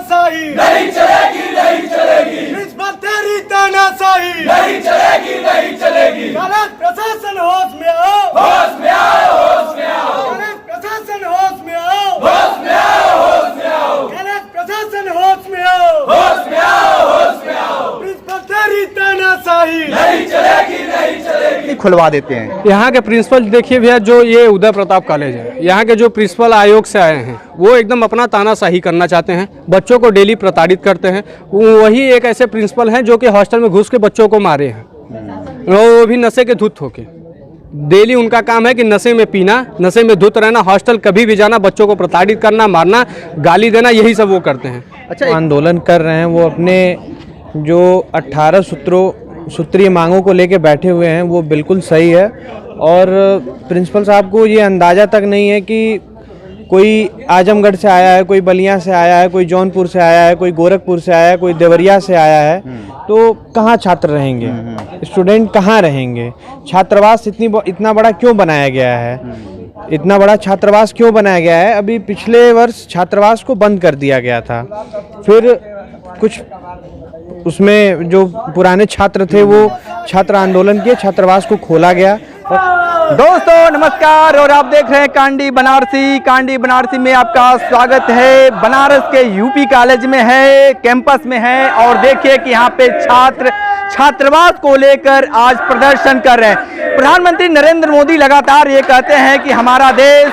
तानाशाही नहीं चलेगी, नहीं चलेगी, प्रिंसिपल तेरी तानाशाही नहीं चलेगी, नहीं चलेगी। गलत प्रशासन होश में आओ, होश में आओ, होश में आओ, गलत प्रशासन होश में आओ, होश में आओ, होश में आओ, गलत प्रशासन होश में आओ, होश में आओ, होश में आओ। प्रिंसिपल तेरी तानाशाही नहीं चलेगी, नहीं चलेगी। खुलवा देते हैं। यहाँ के प्रिंसिपल देखिए भैया, जो ये उदय प्रताप कॉलेज है, यहाँ के जो प्रिंसिपल आयोग से आए हैं वो एकदम अपना तानाशाही करना चाहते हैं, बच्चों को डेली प्रताड़ित करते हैं। वही एक ऐसे प्रिंसिपल हैं जो कि हॉस्टल में घुस के बच्चों को मारे हैं, वो भी नशे के धुत होके। डेली उनका काम है कि नशे में पीना, नशे में धुत रहना, हॉस्टल कभी भी जाना, बच्चों को प्रताड़ित करना, मारना, गाली देना, यही सब वो करते हैं। अच्छा, आंदोलन कर रहे हैं वो अपने जो 18 सूत्रीय मांगों को लेके बैठे हुए हैं, वो बिल्कुल सही है। और प्रिंसिपल साहब को ये अंदाज़ा तक नहीं है कि कोई आजमगढ़ से आया है, कोई बलिया से आया है, कोई जौनपुर से आया है, कोई गोरखपुर से आया है, कोई देवरिया से आया है, तो कहाँ छात्र रहेंगे, स्टूडेंट कहाँ रहेंगे, छात्रावास इतना बड़ा क्यों बनाया गया है, इतना बड़ा छात्रावास क्यों बनाया गया है। अभी पिछले वर्ष छात्रावास को बंद कर दिया गया था, फिर कुछ उसमें जो पुराने छात्र थे वो छात्र आंदोलन किए, छात्रावास को खोला गया। दोस्तों नमस्कार, और आप देख रहे हैं कांडी बनारसी। कांडी बनारसी में आपका स्वागत है। बनारस के यूपी कॉलेज में है, कैंपस में है, और देखिए कि यहाँ पे छात्र छात्रावास को लेकर आज प्रदर्शन कर रहे हैं। प्रधानमंत्री नरेंद्र मोदी लगातार ये कहते हैं कि हमारा देश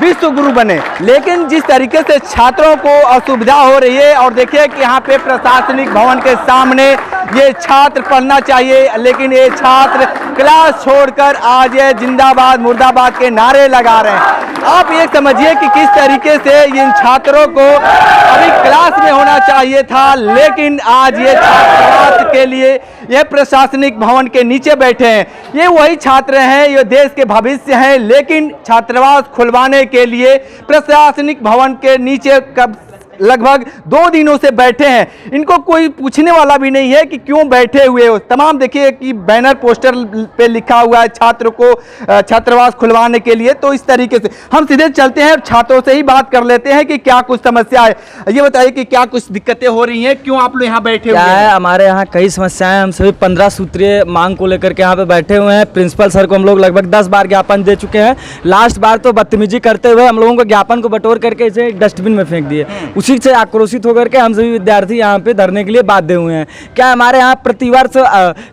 विश्व गुरु बने, लेकिन जिस तरीके से छात्रों को असुविधा हो रही है, और देखिए कि यहाँ पे प्रशासनिक भवन के सामने ये छात्र पढ़ना चाहिए, लेकिन ये छात्र क्लास छोड़कर आज ये जिंदाबाद मुर्दाबाद के नारे लगा रहे हैं। आप ये समझिए कि किस तरीके से इन छात्रों को अभी क्लास में होना चाहिए था, लेकिन आज ये छात्रावास के लिए ये प्रशासनिक भवन के नीचे बैठे हैं। ये वही छात्र हैं, ये देश के भविष्य हैं, लेकिन छात्रावास खुलवाने के लिए प्रशासनिक भवन के नीचे कब लगभग 2 दिनों से बैठे हैं। इनको कोई पूछने वाला भी नहीं है कि क्यों बैठे हुए हो। तमाम देखिए कि बैनर पोस्टर पे लिखा हुआ है छात्र को छात्रावास खुलवाने के लिए। तो इस तरीके से हम सीधे चलते हैं और छात्रों से ही बात कर लेते हैं कि क्या कुछ समस्या है। ये बताइए कि क्या कुछ दिक्कतें हो रही हैं, क्यों आप लोग यहाँ बैठे हुए हैं? हमारे यहाँ कई समस्याएं, हम सभी 15 सूत्रीय मांग को लेकर के यहाँ पे बैठे हुए हैं। प्रिंसिपल सर को हम लोग लगभग 10 बार ज्ञापन दे चुके हैं। लास्ट बार तो बदतमीजी करते हुए हम लोगों को ज्ञापन को बटोर करके इसे डस्टबिन में फेंक दिए। उसी से आक्रोशित होकर के हम सभी विद्यार्थी यहाँ पे धरने के लिए बाध्य हुए हैं। क्या हमारे यहाँ प्रतिवर्ष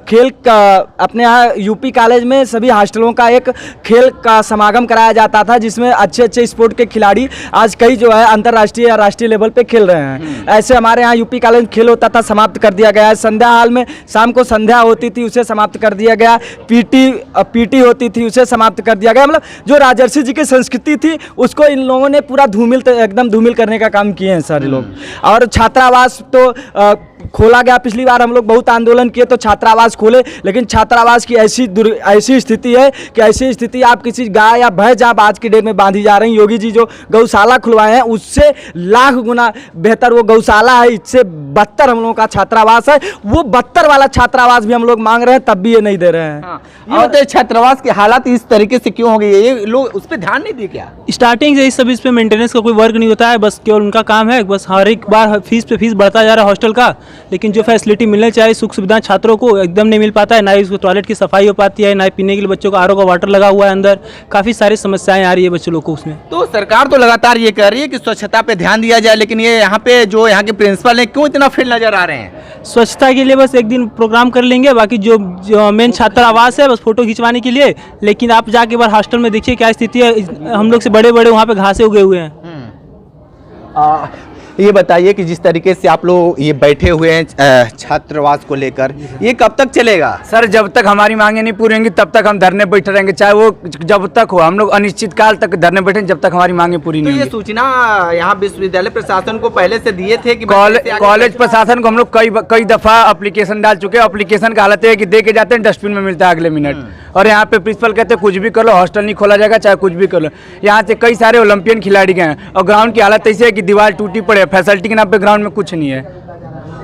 खेल का, अपने यहाँ यूपी कॉलेज में सभी हॉस्टलों का एक खेल का समागम कराया जाता था, जिसमें अच्छे अच्छे स्पोर्ट के खिलाड़ी आज कई जो है अंतर्राष्ट्रीय या राष्ट्रीय लेवल पे खेल रहे हैं। ऐसे हमारे यहाँ यूपी कॉलेज में खेल होता था, समाप्त कर दिया गया है। संध्या हाल में शाम को संध्या होती थी, उसे समाप्त कर दिया गया। पीटी होती थी, उसे समाप्त कर दिया गया। मतलब जो राजर्षि जी की संस्कृति थी उसको इन लोगों ने पूरा एकदम धूमिल करने का काम किए हैं सारे लोग। और छात्रावास तो खोला गया। पिछली बार हम लोग बहुत आंदोलन किए तो छात्रावास खोले, लेकिन छात्रावास की ऐसी स्थिति है कि ऐसी स्थिति आप किसी गाय या भैंस आप आज की डेट में बांधी जा रही। योगी जी जो गौशाला खुलवाए हैं उससे लाख गुना बेहतर वो गौशाला है, इससे 72 हम लोगों का छात्रावास है। वो 72 वाला छात्रावास भी हम लोग मांग रहे हैं, तब भी ये नहीं दे रहे हैं। हाँ। और छात्रावास की हालत इस तरीके से क्यों हो गई है, ये लोग उस पर ध्यान नहीं दिए क्या? स्टार्टिंग से इस सब इस पे मेंटेनेंस का कोई वर्क नहीं होता है, बस केवल उनका काम है बस हर एक बार फीस पे फीस बढ़ता जा रहा है हॉस्टल का, लेकिन जो फैसिलिटी मिलने चाहिए सुख सुविधा छात्रों को एकदम नहीं मिल पाता है। ना ही उसको टॉयलेट की सफाई हो पाती है, ना ही पीने के लिए बच्चों को आरओ का वाटर लगा हुआ है अंदर। काफ़ी सारी समस्याएं आ रही है बच्चों लोग को उसमें। तो सरकार तो लगातार ये कह रही है कि स्वच्छता पे ध्यान दिया जाए, लेकिन ये यहाँ पे जो यहाँ के प्रिंसिपल हैं क्यों इतना फेल नजर आ रहे हैं? स्वच्छता के लिए बस एक दिन प्रोग्राम कर लेंगे, बाकी जो मेन छात्रावास है बस फोटो खिंचवाने के लिए। लेकिन आप जाके एक बार हॉस्टल में देखिए क्या स्थिति है। हम लोग से बड़े बड़े वहाँ पे घासे उगे हुए हैं। ये बताइए कि जिस तरीके से आप लोग ये बैठे हुए हैं छात्रावास को लेकर, ये कब तक चलेगा? सर जब तक हमारी मांगे नहीं पूरी होंगी तब तक हम धरने बैठे रहेंगे, चाहे वो जब तक हो। हम लोग अनिश्चित काल तक धरने बैठे जब तक हमारी मांगे पूरी नहीं होंगी। ये सूचना यहाँ विश्वविद्यालय प्रशासन को पहले से दिए थे कि कॉलेज प्रशासन को हम लोग कई दफा एप्लीकेशन डाल चुके हैं। एप्लीकेशन का हालत है कि दे के जाते हैं, डस्टबिन में मिलता है अगले मिनट। और यहाँ पे प्रिंसिपल कहते हैं कुछ भी कर लो, हॉस्टल नहीं खोला जाएगा, चाहे कुछ भी कर लो। यहाँ से कई सारे ओलंपियन खिलाड़ी गए हैं और ग्राउंड की हालत ऐसी है कि दीवार टूटी पड़े, फैसिलिटी के नाम पे ग्राउंड में कुछ नहीं है।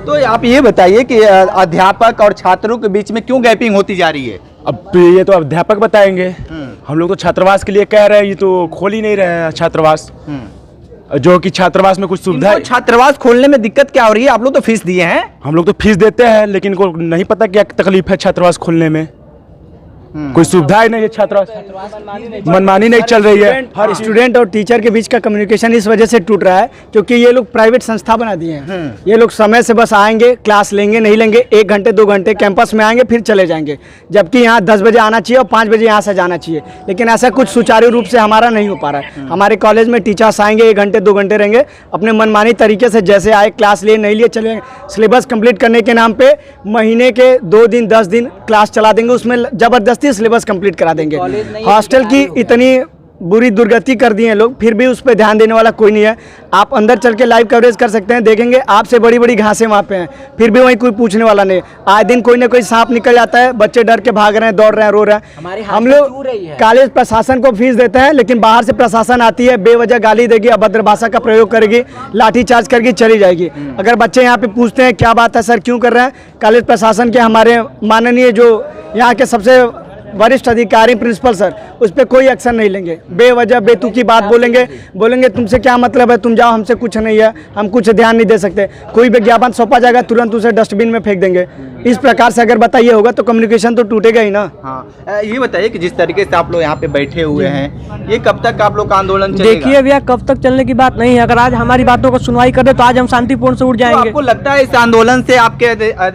तो आप ये बताइए कि अध्यापक और छात्रों के बीच में क्यों गैपिंग होती जा रही है? अब ये तो अध्यापक बताएंगे, हम लोग तो छात्रावास के लिए कह रहे हैं, ये तो खोल ही नहीं रहे हैं छात्रावास। जो कि छात्रावास में कुछ सुविधा इनको छात्रावास खोलने में दिक्कत क्या हो रही है? आप लोग तो फीस दिए हैं। हम लोग तो फीस देते हैं, लेकिन इनको नहीं पता क्या तकलीफ है छात्रावास खोलने में। कोई सुविधा ही नहीं है, छात्रावास मनमानी नहीं चल रही है। हर स्टूडेंट और टीचर के बीच का कम्युनिकेशन इस वजह से टूट रहा है क्योंकि ये लोग प्राइवेट संस्था बना दिए हैं। ये लोग समय से बस आएंगे, क्लास लेंगे नहीं लेंगे, 1 घंटे 2 घंटे कैंपस में आएंगे फिर चले जाएंगे, जबकि यहाँ 10 बजे आना चाहिए और 5 बजे यहाँ से जाना चाहिए। लेकिन ऐसा कुछ सुचारू रूप से हमारा नहीं हो पा रहा है। हमारे कॉलेज में टीचर्स आएंगे, 1 घंटे 2 घंटे रहेंगे, अपने मनमानी तरीके से जैसे आए क्लास लिए नहीं लिए चले जाएंगे। सिलेबस कंप्लीट करने के नाम पे महीने के 2 दिन 10 दिन क्लास चला देंगे, उसमें ज़बरदस्ती सिलेबस कंप्लीट करा देंगे। हॉस्टल की इतनी बुरी दुर्गति कर दी है लोग, फिर भी उस पर ध्यान देने वाला कोई नहीं है। आप अंदर चल के लाइव कवरेज कर सकते हैं, देखेंगे आपसे बड़ी बड़ी घासें वहाँ पे हैं, फिर भी वहीं कोई पूछने वाला नहीं। आए दिन कोई ना कोई सांप निकल जाता है, बच्चे डर के भाग रहे हैं, दौड़ रहे हैं, रो रहे हैं। हम लोग कॉलेज प्रशासन को फीस देते हैं, लेकिन बाहर से प्रशासन आती है, बेवजह गाली देगी, अभद्र भाषा का प्रयोग करेगी, लाठीचार्ज करके चली जाएगी। अगर बच्चे यहाँ पे पूछते हैं क्या बात है सर, क्यों कर रहे हैं, कॉलेज प्रशासन के हमारे माननीय जो यहाँ के सबसे वरिष्ठ अधिकारी प्रिंसिपल सर उस पर कोई एक्शन नहीं लेंगे। बेवजह बेतुकी बात बोलेंगे तुमसे क्या मतलब है, तुम जाओ, हमसे कुछ नहीं है, हम कुछ ध्यान नहीं दे सकते। कोई विज्ञापन सौंपा जाएगा तुरंत उसे डस्टबिन में फेंक देंगे। इस प्रकार से अगर बताइए होगा तो कम्युनिकेशन तो टूटेगा ही ना। हाँ, ये बताइए कि जिस तरीके से आप लोग यहाँ पे बैठे हुए हैं, ये कब तक आप लोग का आंदोलन चलेगा? देखिए भैया, कब तक चलने की बात नहीं है। अगर आज हमारी बातों को सुनवाई कर दे तो आज हम शांतिपूर्ण से उठ तो जाएंगे। आपको लगता है इस आंदोलन से आपके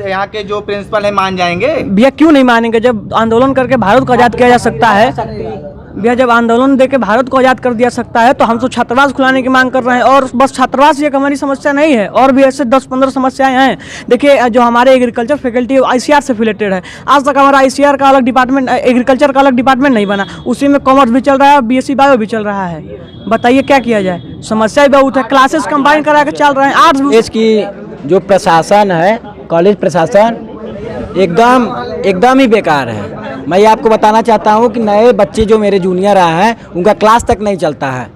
यहाँ के जो प्रिंसिपल है मान जाएंगे? भैया क्यों नहीं मानेंगे? जब आंदोलन करके भारत को आज़ाद किया जा सकता है भैया, जब आंदोलन देके भारत को आज़ाद कर दिया सकता है तो हम तो छात्रावास खुलाने की मांग कर रहे हैं। और बस छात्रावास एक हमारी समस्या नहीं है, और भी ऐसे 10-15 समस्याएं हैं। देखिए, जो हमारे एग्रीकल्चर फैकल्टी ICR से रिलेटेड है, आज तक हमारा ICR का अलग डिपार्टमेंट, एग्रीकल्चर का अलग डिपार्टमेंट नहीं बना। उसी में कॉमर्स भी चल रहा है और BSc बायो भी चल रहा है। बताइए क्या किया जाए? समस्या ही बहुत है, क्लासेस कंबाइन करा के चल रहे हैं। आज इसकी जो प्रशासन है, कॉलेज प्रशासन एकदम ही बेकार है। मैं ये आपको बताना चाहता हूँ कि नए बच्चे जो मेरे जूनियर आए हैं उनका क्लास तक नहीं चलता है।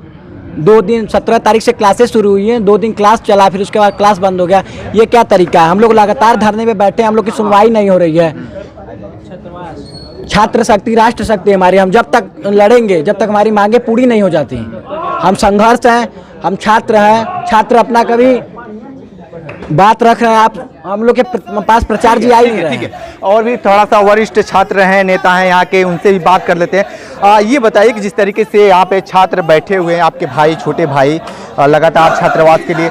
2 दिन 17 तारीख से क्लासेस शुरू हुई हैं, 2 दिन क्लास चला, फिर उसके बाद क्लास बंद हो गया। ये क्या तरीका है? हम लोग लगातार धरने पे बैठे हैं, हम लोग की सुनवाई नहीं हो रही है। छात्र शक्ति राष्ट्र शक्ति हमारी, हम जब तक लड़ेंगे, जब तक हमारी मांगे पूरी नहीं हो जाती। हम संघर्ष हैं, हम छात्र हैं, छात्र अपना कभी बात रख रहे हैं, आप हम लोग के पास प्रचार जी आई नहीं रहे हैं। और भी थोड़ा सा वरिष्ठ छात्र हैं, नेता हैं यहाँ के, उनसे भी बात कर लेते हैं। ये बताइए कि जिस तरीके से यहाँ पे छात्र बैठे हुए हैं, आपके भाई, छोटे भाई, लगातार छात्रावास के लिए,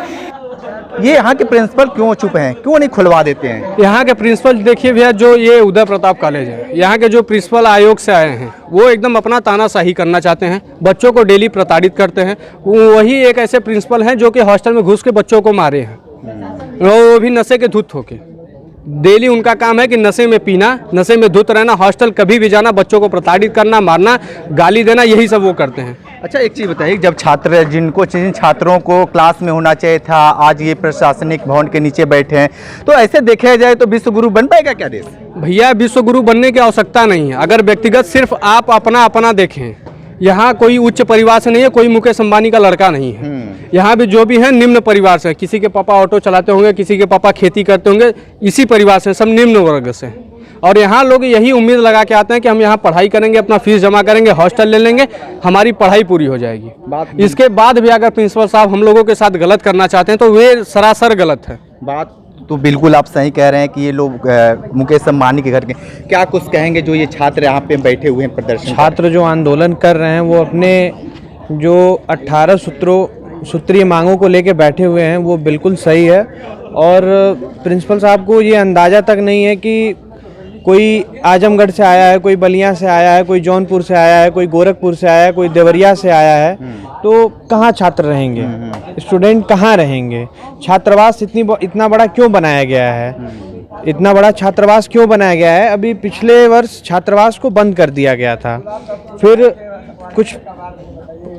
ये यहाँ के प्रिंसिपल क्यों चुप हैं, क्यों नहीं खुलवा देते हैं? यहाँ के प्रिंसिपल देखिए भैया, जो ये उदय प्रताप कॉलेज है, यहाँ के जो प्रिंसिपल आयोग से आए हैं वो एकदम अपना तानाशाही करना चाहते हैं, बच्चों को डेली प्रताड़ित करते हैं। वही एक ऐसे प्रिंसिपल हैं जो कि हॉस्टल में घुस के बच्चों को मारे हैं, वो भी नशे के धुत होके। डेली उनका काम है कि नशे में पीना, नशे में धुत रहना, हॉस्टल कभी भी जाना, बच्चों को प्रताड़ित करना, मारना, गाली देना, यही सब वो करते हैं। अच्छा, एक चीज़ बताइए, जब जिन छात्रों को क्लास में होना चाहिए था, आज ये प्रशासनिक भवन के नीचे बैठे हैं, तो ऐसे देखा जाए तो विश्व गुरु बन पाएगा क्या देश? भैया, विश्व गुरु बनने की आवश्यकता नहीं है। अगर व्यक्तिगत सिर्फ आप अपना देखें, यहाँ कोई उच्च परिवार से नहीं है, कोई मुकेश अंबानी का लड़का नहीं है। यहाँ भी जो भी है निम्न परिवार से, किसी के पापा ऑटो चलाते होंगे, किसी के पापा खेती करते होंगे, इसी परिवार से, सब निम्न वर्ग से। और यहाँ लोग यही उम्मीद लगा के आते हैं कि हम यहाँ पढ़ाई करेंगे, अपना फीस जमा करेंगे, हॉस्टल ले लेंगे, हमारी पढ़ाई पूरी हो जाएगी। इसके बाद भी अगर प्रिंसिपल साहब हम लोगों के साथ गलत करना चाहते हैं तो वे सरासर गलत है। बात तो बिल्कुल आप सही कह रहे हैं कि ये लोग मुकेश अंबानी के घर के, क्या कुछ कहेंगे जो ये छात्र यहाँ पे बैठे हुए हैं प्रदर्शन? छात्र जो आंदोलन कर रहे हैं वो अपने जो 18 सूत्रीय मांगों को लेके बैठे हुए हैं, वो बिल्कुल सही है। और प्रिंसिपल साहब को ये अंदाज़ा तक नहीं है कि कोई आजमगढ़ से आया है, कोई बलिया से आया है, कोई जौनपुर से आया है, कोई गोरखपुर से आया है, कोई देवरिया से आया है, तो कहाँ छात्र रहेंगे, स्टूडेंट कहाँ रहेंगे? छात्रावास इतना बड़ा क्यों बनाया गया है? इतना बड़ा छात्रावास क्यों बनाया गया है? अभी पिछले वर्ष छात्रावास को बंद कर दिया गया था, फिर कुछ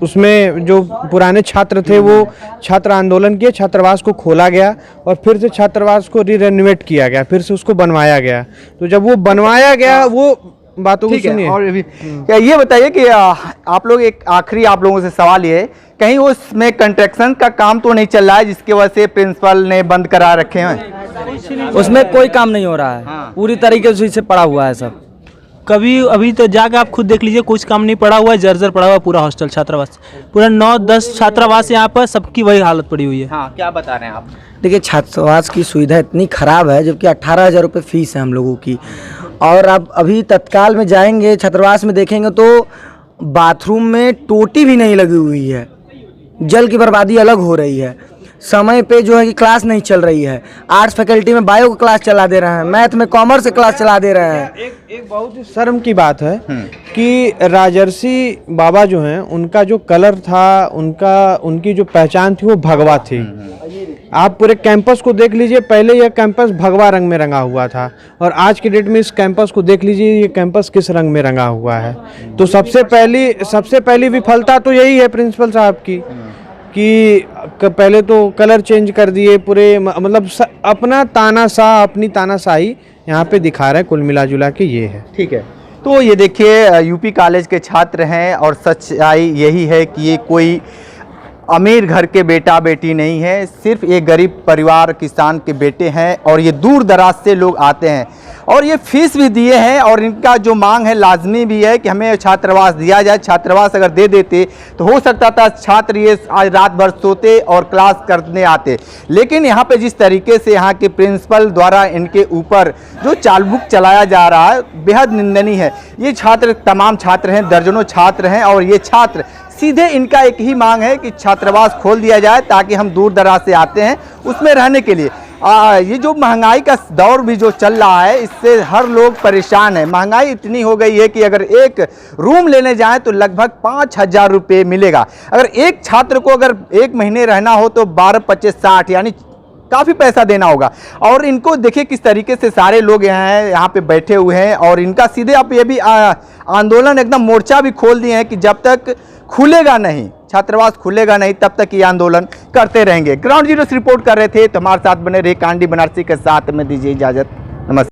उसमें जो पुराने छात्र थे वो छात्र आंदोलन किए, छात्रावास को खोला गया और फिर से छात्रावास को रिनोवेट किया गया, फिर से उसको बनवाया गया। तो जब वो बनवाया गया, वो बातों को सुनिए। और क्या ये बताइए कि आप लोग, एक आखिरी आप लोगों से सवाल ये है, कहीं उसमें कंस्ट्रक्शन का काम तो नहीं चल रहा है जिसकी वजह से प्रिंसिपल ने बंद करा रखे हैं? उसमें कोई काम नहीं हो रहा है। पूरी तरीके से इसे पड़ा हुआ है सब। कभी अभी तो जाकर आप खुद देख लीजिए, कुछ काम नहीं पड़ा हुआ है, जर्जर पड़ा हुआ है पूरा हॉस्टल छात्रावास, पूरा 9-10 छात्रावास यहाँ पर सबकी वही हालत पड़ी हुई है। हाँ, क्या बता रहे हैं आप? देखिए, छात्रावास की सुविधा इतनी ख़राब है, जबकि 18,000 रुपये फीस है हम लोगों की। और आप अभी तत्काल में जाएंगे छात्रावास में देखेंगे तो बाथरूम में टोटी भी नहीं लगी हुई है, जल की बर्बादी अलग हो रही है। समय पे जो है कि क्लास नहीं चल रही है। आर्ट्स फैकल्टी में बायो का क्लास चला दे रहे हैं, मैथ में कॉमर्स से क्लास चला दे रहे हैं। एक बहुत ही शर्म की बात है कि राजर्षि बाबा जो हैं उनका जो कलर था, उनकी जो पहचान थी वो भगवा थी। आप पूरे कैंपस को देख लीजिए, पहले यह कैंपस भगवा रंग में रंगा हुआ था और आज की डेट में इस कैंपस को देख लीजिए, ये कैंपस किस रंग में रंगा हुआ है। तो सबसे पहली विफलता तो यही है प्रिंसिपल साहब की कि पहले तो कलर चेंज कर दिए पूरे, मतलब अपना तानाशाह, अपनी तानाशाही यहाँ पे दिखा रहे हैं। कुल मिला जुला के ये है। ठीक है, तो ये देखिए यूपी कॉलेज के छात्र हैं और सच्चाई यही है कि ये कोई अमीर घर के बेटा बेटी नहीं है, सिर्फ एक गरीब परिवार किसान के बेटे हैं और ये दूर दराज से लोग आते हैं और ये फीस भी दिए हैं और इनका जो मांग है लाजमी भी है कि हमें छात्रावास दिया जाए। छात्रावास अगर दे देते तो हो सकता था छात्र ये आज रात भर सोते और क्लास करने आते, लेकिन यहाँ पे जिस तरीके से यहाँ के प्रिंसिपल द्वारा इनके ऊपर जो चालबुक चलाया जा रहा है बेहद निंदनीय है। ये छात्र तमाम छात्र हैं, दर्जनों छात्र हैं और ये छात्र सीधे इनका एक ही मांग है कि छात्रावास खोल दिया जाए ताकि हम दूर दराज से आते हैं उसमें रहने के लिए। ये जो महंगाई का दौर भी जो चल रहा है इससे हर लोग परेशान है। महंगाई इतनी हो गई है कि अगर एक रूम लेने जाएं तो लगभग 5,000 रुपये मिलेगा। अगर एक छात्र को अगर 1 महीने रहना हो तो 12-25-60 यानी काफ़ी पैसा देना होगा। और इनको देखिए किस तरीके से सारे लोग यहाँ पे बैठे हुए हैं और इनका सीधे आप ये भी आंदोलन एकदम मोर्चा भी खोल दिए हैं कि जब तक खुलेगा नहीं, छात्रावास खुलेगा नहीं, तब तक ये आंदोलन करते रहेंगे। ग्राउंड जीरो से रिपोर्ट कर रहे थे, तो हमारे साथ बने रहे कांडी बनारसी के साथ में दीजिए इजाजत।